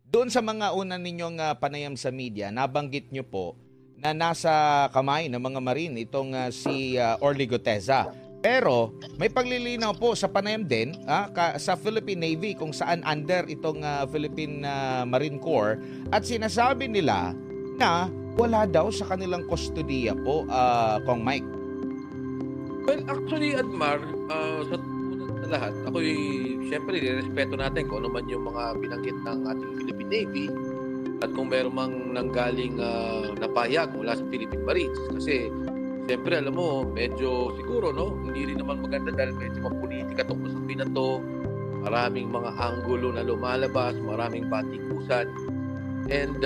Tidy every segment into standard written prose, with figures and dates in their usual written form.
Doon sa mga una ninyong panayam sa media, nabanggit nyo po na nasa kamay ng mga Marine itong si Orly Guteza. Pero may paglilinaw po sa panayam din sa Philippine Navy kung saan under itong Philippine Marine Corps at sinasabi nila na wala daw sa kanilang kustodiya po, Kong Mike. Well, actually, Admar, sa lahat, ako'y siyempre respeto natin kung ano man yung mga binanggit ng ating Philippine Navy at kung meron mang nanggaling napahayag mula sa Philippine Marines. Kasi siyempre, alam mo, medyo siguro, no? Hindi rin naman maganda dahil medyo mapolitika tungkol sa pinato. Maraming mga anggulo na lumalabas, maraming patikusan. And,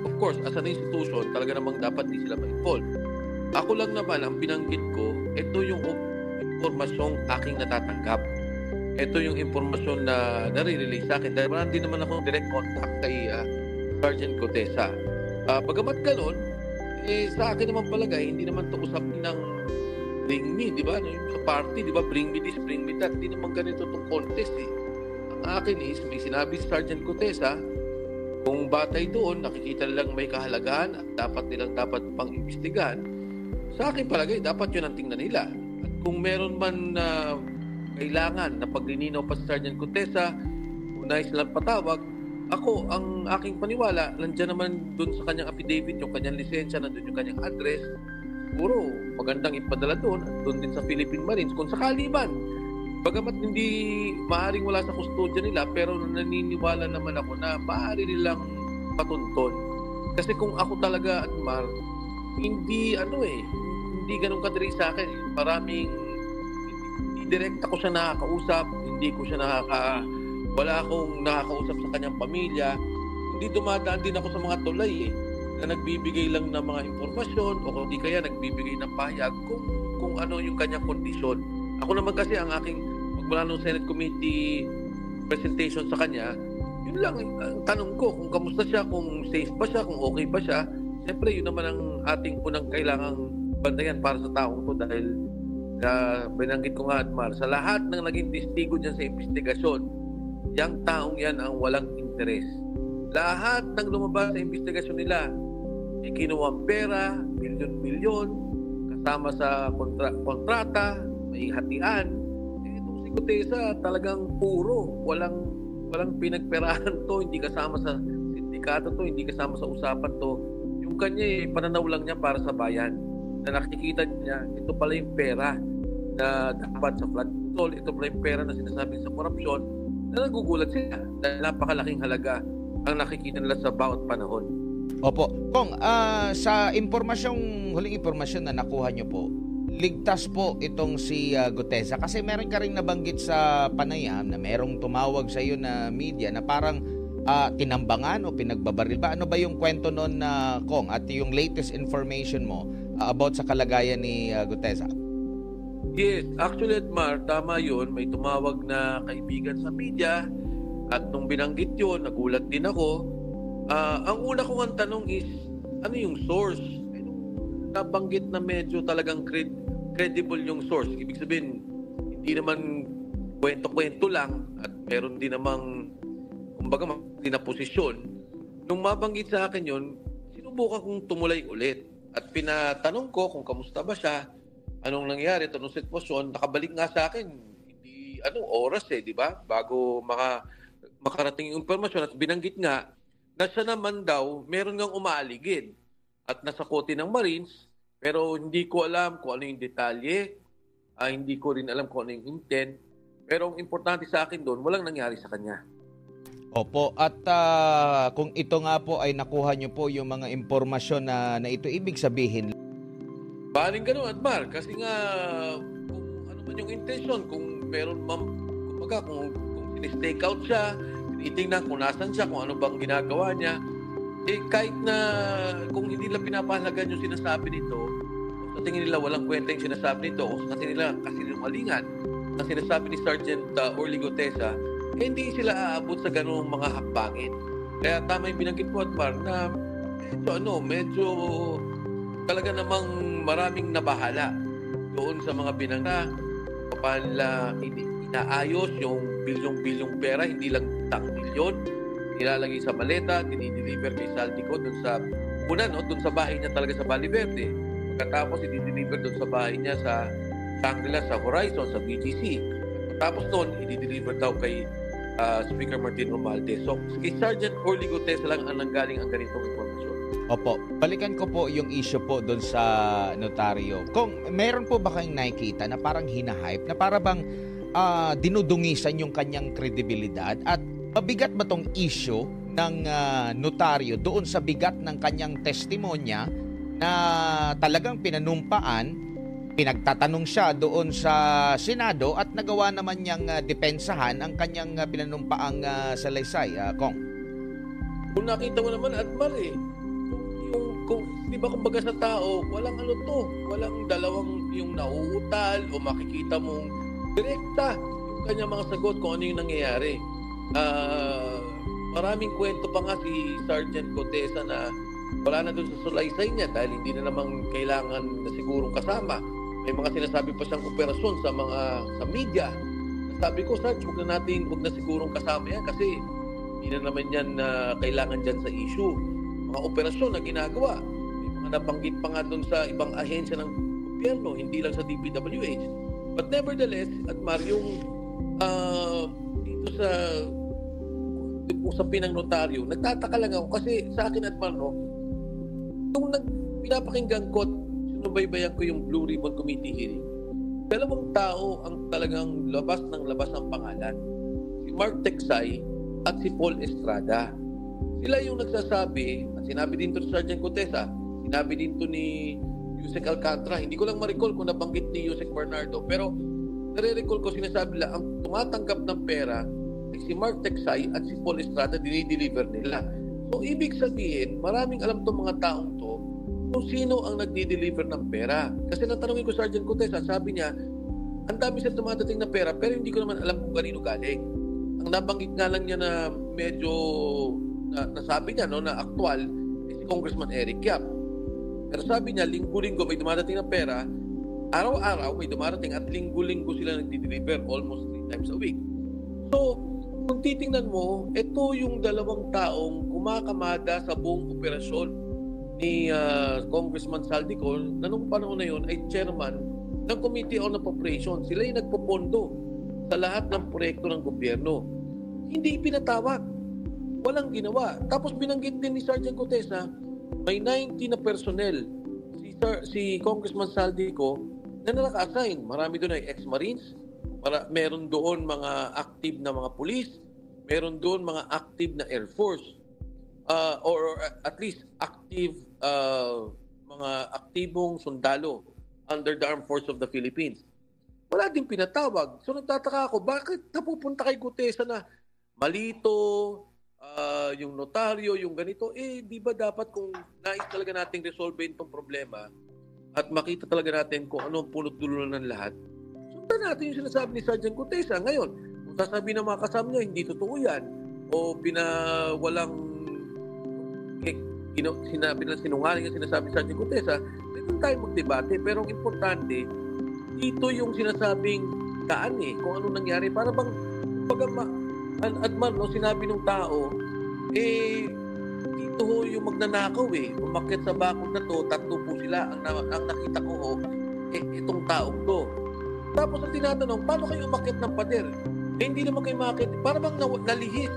of course, as an institution, talaga namang dapat di sila ma-involve. Ako lang naman, ang binanggit ko, ito yung impormasyong aking natatanggap. Ito yung impormasyon na nare-relay sa akin. Dahil hindi naman ako direct contact kay Sergeant Guteza. Bagamat ganun, sa akin naman palagay, hindi naman ito usapin ng bring me, di ba? Sa party, di ba? Bring me this, bring me that. Hindi naman ganito itong contest eh. Ang akin is, may sinabi si Sergeant Guteza, kung batay doon, nakikita lang may kahalagahan at dapat pang-imbestigahan, sa akin palagay, dapat yun ang tingnan nila. At kung meron man na kailangan na paglilinaw pa si Sergeant Guteza, kung nais lang patawag, ako, ang aking paniwala, nandiyan naman doon sa kanyang affidavit, yung kanyang lisensya, nandun yung kanyang address. Siguro, magandang ipadala doon din sa Philippine Marines, kung sakali man. Bagamat hindi maaaring wala sa kustodya nila, pero naniniwala naman ako na maaari nilang patunton. Kasi kung ako talaga, Admar, hindi ganun kadiri sa akin. Maraming, hindi direct ako siya nakakausap, hindi ko siya wala akong nakakausap sa kanyang pamilya. Hindi dumadaan din ako sa mga tulay na nagbibigay lang ng mga impormasyon o kung di kaya nagbibigay ng pahayag kung ano yung kanyang kondisyon. Ako naman kasi ang aking magmula ng Senate Committee presentation sa kanya, yun lang ang tanong ko kung kamusta siya, kung safe ba siya, kung okay ba siya. Siyempre yun naman ang ating unang kailangang bantayan para sa taong to dahil binanggit ko nga, Admar, sa lahat ng naging testigo dyan sa investigasyon, yang taong yan ang walang interes. Lahat ng lumabas sa investigasyon nila, may kinuwang pera, milyon-milyon, kasama sa kontrata, may hatian. Itong si Guteza talagang puro, walang pinagperahan to, hindi kasama sa sindikato to, hindi kasama sa usapan to. Yung kanya pananaw lang niya para sa bayan. Na nakikita niya, ito pala yung pera na dapat sa flood control, ito pala yung pera na sinasabi sa korupsyon, na nagugulat sila dahil napakalaking halaga ang nakikita nila sa bawat panahon. Opo. Kong, sa huling impormasyon na nakuha nyo po, ligtas po itong si Guteza kasi meron ka rin nabanggit sa panayam na merong tumawag sa iyo na media na parang tinambangan o pinagbabaril ba? Ano ba yung kwento noon na Kong at yung latest information mo about sa kalagayan ni Guteza? Yes, actually, Edmar, tama yun. May tumawag na kaibigan sa media at nung binanggit yun, nagulat din ako. Ang una kong ang tanong is, ano yung source? Nabanggit na medyo talagang credible yung source. Ibig sabihin, hindi naman kwento-kwento lang at meron din namang, kumbaga, na posisyon. Nung mabanggit sa akin yun, sinubukan kong tumulay ulit at pinatanong ko kung kamusta ba siya, anong nangyari, anong sitwasyon, nakabalik nga sa akin, hindi, oras di ba? Bago makarating yung impormasyon at binanggit nga na siya naman daw, meron ngang umaaligid at nasa kote ng Marines, pero hindi ko alam kung ano yung detalye, hindi ko rin alam kung ano yung intent, pero ang importante sa akin doon, walang nangyari sa kanya. Opo, at kung ito nga po ay nakuha nyo po yung mga impormasyon na ito, ibig sabihin, baling gano'n, Admar, kasi nga kung ano man yung intention, kung meron kumbaga, kung sinistake out siya, tinitingnan kung nasan siya, kung ano bang ginagawa niya, kahit na kung hindi nila pinapahalagan yung sinasabi nito, o sa tingin nila walang kwenta yung sinasabi nito, o sa tingin nila kasinungalingan na sinasabi ni Sergeant Orly Guteza, hindi sila aabot sa gano'ng mga hakbangin. Kaya tama yung binanggit mo, Admar, na medyo talaga namang maraming nabahala doon sa mga binangga paano nila inaayos yung bilyong-bilyong pera, hindi lang isang milyon, nilalagay sa maleta, dinideliver kay Saldico doon sa doon sa bahay niya talaga sa Valle Verde. Pagkatapos, i-deliver doon sa bahay niya sa Shangri-La, sa Horizon, sa BGC. Tapos noon, i-deliver daw kay Speaker Martin Romualdez. So, kay Sergeant Orly Gutesa lang ang nanggaling ang ganitong informasyon. Opo, balikan ko po yung issue po doon sa notaryo. Kung meron po ba kayong nakikita na parang hinahype, na para bang dinudungisan yung kanyang kredibilidad, at mabigat ba tong issue ng notaryo doon sa bigat ng kanyang testimonya na talagang pinanumpaan, pinagtatanong siya doon sa Senado at nagawa naman niyang depensahan ang kanyang pinanumpaang salaysay, Kong? Kung nakita mo naman, Admar, di ba kumbaga sa tao, walang walang dalawang yung nauutal o makikita mong direkta yung kanyang mga sagot kung ano yung nangyayari. Maraming kwento pa nga si Sergeant Gutesa na wala na doon sa sulaysay niya dahil hindi na naman kailangan na sigurong kasama. May mga sinasabi pa siyang operasyon sa media. Sabi ko, Sarge, huwag na sigurong kasama yan kasi hindi na naman yan kailangan dyan sa issue. Mga operasyon na ginagawa. May mga nabanggit pa nga doon sa ibang ahensya ng gobyerno, hindi lang sa DPWH. But nevertheless, at yung dito sa usapin ng notaryo, nagtataka lang ako kasi sa akin, at nung pinapakinggan ko, sinubaybayan ko yung Blue Ribbon Committee hearing, dalawang tao ang talagang labas ng pangalan. Si Mark Teksay at si Paul Estrada. Sila yung nagsasabi, at sinabi din to ni Sergeant Gutesa, sinabi din to ni Yusek Alcantara, hindi ko lang ma-recall kung nabanggit ni Yusek Bernardo, pero nare-recall ko, sinasabi lang, ang tumatanggap ng pera ay si Mark Teksay at si Paul Estrada, dinideliver nila. So, ibig sabihin, maraming alam tong mga taong to kung sino ang nagdi-deliver ng pera. Kasi natanungin ko Sergeant Gutesa, sabi niya, ang dami siya dumadating na pera, pero hindi ko naman alam kung kanino galing. Ang nabanggit nga lang niya na medyo nasabi niya na aktual si Congressman Eric Yap. Pero sabi niya, linggo-linggo may dumadating na pera, araw-araw may dumadating at linggo-linggo sila nagdi-deliver almost 3 times a week. So, kung titingnan mo, ito yung dalawang taong kumakamada sa buong operasyon ni Congressman Saldico na nung panahon na yun ay chairman ng Committee on Appropriations. Sila yung nagpopondo sa lahat ng proyekto ng gobyerno. Hindi pinatawag. Walang ginawa. Tapos binanggit din ni Sergeant Gutesa, may 90 na personnel si Congressman Saldico na naka-assign. Marami doon ay ex-Marines, meron doon mga active na mga police, meron doon mga active na Air Force, or at least active mga aktibong sundalo under the Armed Forces of the Philippines. Wala din pinatawag. So nagtataka ako, bakit napupunta kay Gutesa na malito, yung notaryo, yung ganito? Di ba dapat kung nais talaga nating resolve itong problema at makita talaga natin kung ano ang punot dulo ng lahat, sundan natin yung sinasabi ni Sergeant Gutesa. Ngayon, kung sasabihin ng mga kasama niya, hindi totoo yan, o sinabi ng sinungaling ang sinasabi ni Sergeant Gutesa, pwede tayo magdebate. Pero ang importante, dito yung sinasabing kung ano nangyari. Para bang, sinabi ng tao, dito yung magnanakaw umakyat sa bakod na to, 3 po sila. Ang nakita ko itong taong to. Tapos ang tinatanong, paano kayo umakyat ng pader? Hindi naman kayo umakyat. Para bang nalihis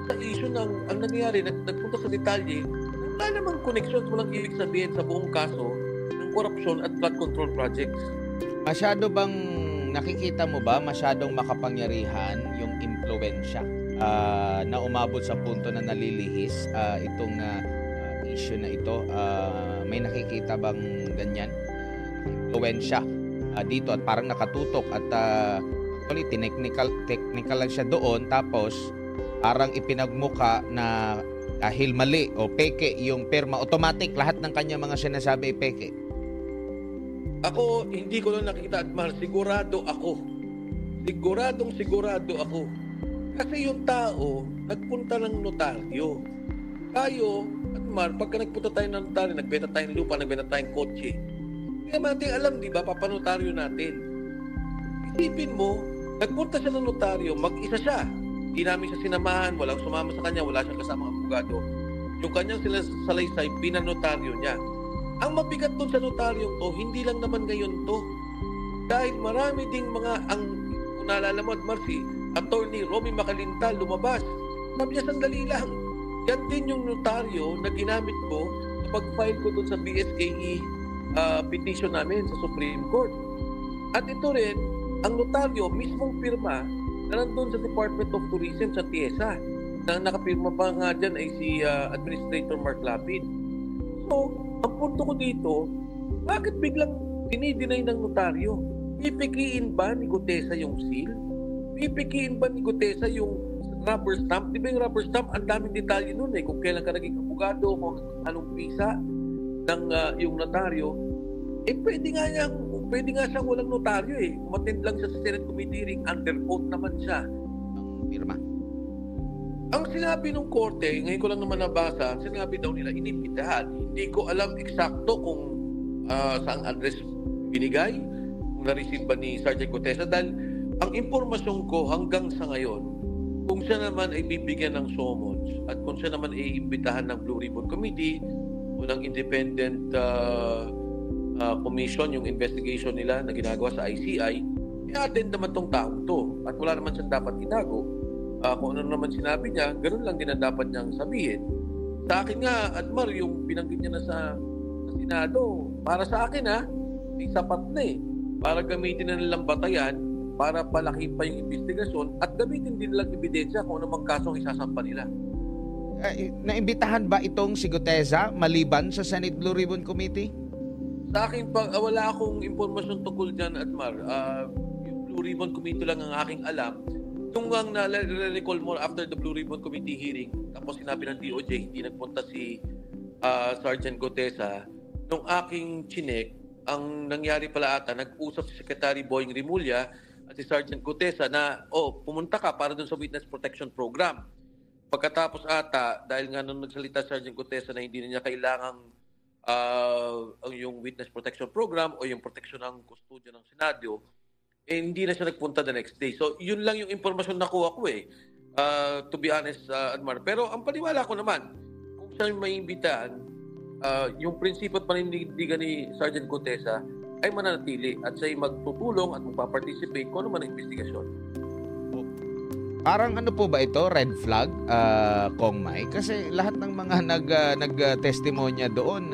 sa issue ng ang nangyari, nagpunta sa detalye, wala namang connection, walang ibig sabihin sa buong kaso ng korupsyon at flood control projects. Masyado bang nakikita mo ba masyadong makapangyarihan yung impluwensya na umabot sa punto na nalilihis itong issue na ito? May nakikita bang ganyan? Impluwensya dito at parang nakatutok at actually technical lang siya doon, tapos parang ipinagmuka na dahil mali o peke yung pirma, automatic lahat ng kanya mga sinasabi peke. Ako, hindi ko lang nakikita, Admar. Sigurado ako. Sigurado ako. Kasi yung tao, nagpunta ng notaryo. Tayo, Admar, pagka nagpunta tayo ng notaryo, nagbenta tayo ng lupa, nagbenta tayong kotse, hindi naman natin alam, di ba, papanotaryo natin. Isipin mo, nagpunta siya ng notaryo, mag-isa siya. Hindi namin siya sinamahan, walang sumama sa kanya, wala siyang kasamang abogado. Yung kanyang salaysay, pinanotaryo niya. Ang mabigat dun sa notaryong to, hindi lang naman ngayon to. Dahil marami ding kung naalala mo, Marcy, Attorney Romy Macalintal lumabas. Sabi niya, sandali lang. Yan din yung notaryo na ginamit ko sa pag-file ko dun sa BSKE petition namin sa Supreme Court. At ito rin, ang notaryo, mismong firma na nandun sa Department of Tourism sa TIESA. Na nakapirma pa nga dyan ay si Administrator Mark Lapid. So, ang punto ko dito, bakit biglang dinideny ng notaryo? Pipikiin ba ni Gutesa yung seal? Pipikiin ba ni Gutesa yung rubber stamp? Di ba yung rubber stamp, ang daming detalye nun eh. Kung kailan ka naging abogado, kung anong visa ng yung notaryo. Pwede nga siyang walang notaryo eh. Umattend lang siya sa Senate Committee hearing, under oath naman siya. Ang pirma. Ang sinabi ng korte, ngayon ko lang naman nabasa, sinabi daw nila, inimbitahan. Hindi ko alam eksakto kung saan address binigay, kung na-receive ba ni Sergeant Gutesa. Dahil ang impormasyon ko hanggang sa ngayon, kung siya naman ay bibigyan ng summons at kung siya naman ay imbitahan ng Blue Ribbon Committee o ng independent commission, yung investigation nila na ginagawa sa ICI, i-attend naman tong taong to at wala naman siyang dapat itago. Kung ano naman sinabi niya, ganoon lang din ang dapat niyang sabihin. Sa akin nga, Admar, yung binanggit niya na sa Senado, para sa akin may sapat na eh. Para gamitin na nilang batayan, para palaki pa yung investigasyon at gamitin din nilang ebidensya kung anumang kasong isasampa nila. Naimbitahan ba itong si Gutesa maliban sa Senate Blue Ribbon Committee? Sa akin, wala akong impormasyon tungkol dyan, Admar. Yung Blue Ribbon Committee lang ang aking alam. Yung ang na-recall mo after the Blue Ribbon Committee hearing, tapos sinabi ng DOJ, hindi nagpunta si Sergeant Gutesa. Nung aking chinek, ang nangyari pala ata, nag-usap si Secretary Boying Rimulya at si Sergeant Gutesa na, pumunta ka para dun sa Witness Protection Program. Pagkatapos ata, dahil nga nung nagsalita Sergeant Gutesa na hindi na niya kailangang yung Witness Protection Program o yung protection ng kustodya ng Senado, hindi na siya nagpunta the next day. So, yun lang yung impormasyon na nakuha ko to be honest, Admar. Pero ang paniwala ko naman, kung siya may imbitahan, yung prinsipyo at panindigan ni Sergeant Gutesa ay mananatili at siya ay magtutulong at magpa-participate kung ano man ang investigasyon. Parang ano po ba ito? Red flag, Kong Mai? Kasi lahat ng mga nag-testimonya doon,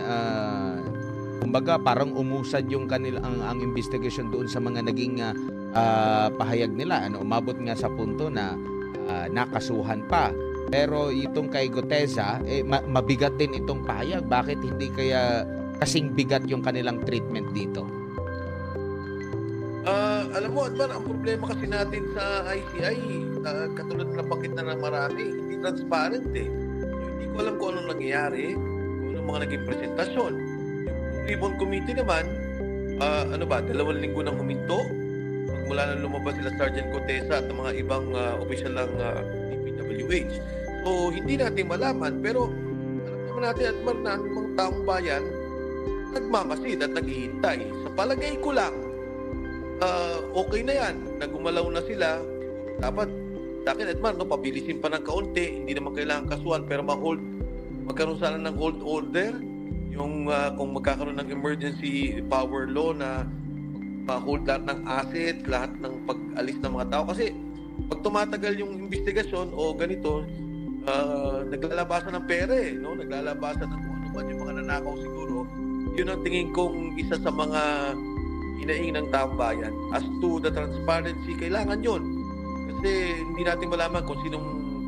kumbaga parang umusad yung ang investigation doon sa mga naging pahayag nila. Umabot nga sa punto na nakasuhan pa. Pero itong kay Gutesa, mabigat din itong pahayag. Bakit hindi kaya kasing bigat yung kanilang treatment dito? Alam mo, Adman, ang problema kasi natin sa ICI, katulad na bakit na ng marami, hindi transparent eh. So, hindi ko alam kung anong nangyayari, kung anong mga naging presentasyon. Yung Ribbon Committee naman, 2 linggo nang huminto. Mula nang lumabas sila Sergeant Gutesa at mga ibang opisyal ng DPWH. So, hindi natin malaman, pero alam naman natin, Adman, na ang mga taong bayan nagmamasid at naghihintay. Sa palagay ko lang, okay na yan. Nagumalaw na sila. Dapat, sa akin, Edmar, pabilisin pa ng kaunti. Hindi naman kailangan kasuhan, pero magkaroon sana ng hold order. Yung kung magkakaroon ng emergency power law na hold lahat ng asset, lahat ng pag-alis ng mga tao. Kasi, pag tumatagal yung investigasyon o ganito, naglalabasan ng pera eh. No? Naglalabasan ng kung ano man yung mga nanakaw siguro. Yun ang tingin kong isa sa mga hinaing ng taong bayan. As to the transparency, kailangan yun. Kasi hindi natin malaman kung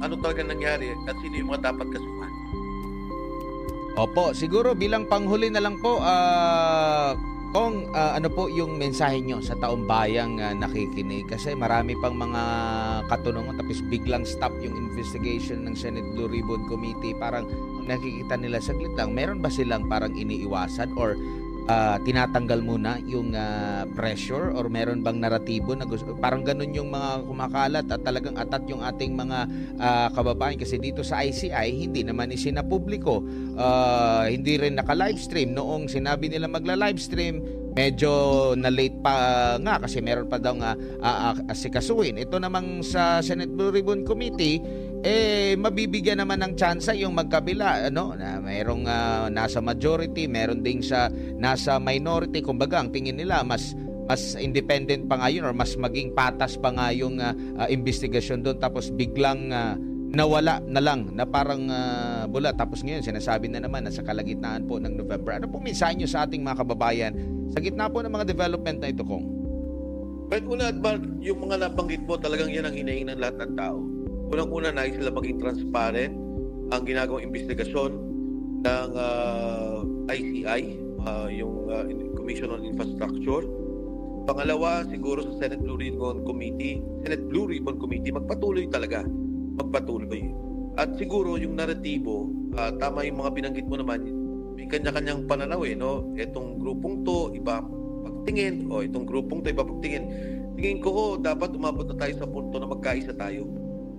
ano talaga nangyari at sino yung mga dapat kasuhan. Opo, siguro bilang panghuli na lang po, Kung ano po yung mensahe nyo sa taong bayang nakikinig? Kasi marami pang mga katanungan tapos biglang stop yung investigation ng Senate Blue Ribbon Committee. Parang nakikita nila saglit lang, meron ba silang parang iniiwasan or tinatanggal muna yung pressure or meron bang naratibo na gusto, parang ganun yung mga kumakalat at talagang atat yung ating mga kababayan kasi dito sa ICI hindi naman isinapubliko, hindi rin naka-livestream. Noong sinabi nila magla-livestream, medyo na-late pa nga kasi meron pa daw nga asikasuhin. Ito namang sa Senate Blue Ribbon Committee, mabibigyan naman ng tsansa yung magkabila, ano, na mayroong nasa majority, meron ding sa nasa minority. Kumbaga, ang tingin nila mas independent pa nga yun or mas maging patas pa nga yung investigasyon doon, tapos biglang nawala na lang na parang bula. Tapos ngayon sinasabi na naman na sa kalagitnaan po ng November. Ano po mensahe nyo sa ating mga kababayan sa gitna po ng mga development na ito, Kong? But una, yung mga nabanggit mo, talagang yan ang hinaing ng lahat ng tao. Unang-una, nais sila maging transparent ang ginagawang investigasyon ng ICI, yung Commission on Infrastructure. Pangalawa, siguro sa Senate Blue Ribbon Committee, magpatuloy talaga. Magpatuloy. At siguro yung naratibo, tama yung mga binanggit mo naman, may kanya-kanyang pananaw no? Itong grupong to, iba pagtingin, o itong grupong to, iba pagtingin. Tingin ko, dapat umabot na tayo sa punto na magkaisa tayo.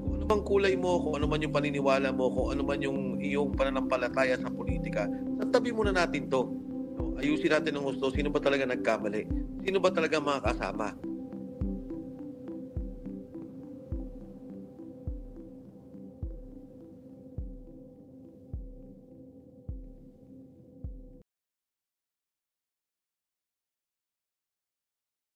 Kung ano man kulay mo, kung ano man yung paniniwala mo, kung ano man yung iyong pananampalataya sa politika, tabi muna natin to. No? Ayusin natin ng gusto, sino ba talaga nagkamali? Sino ba talaga mga kasama?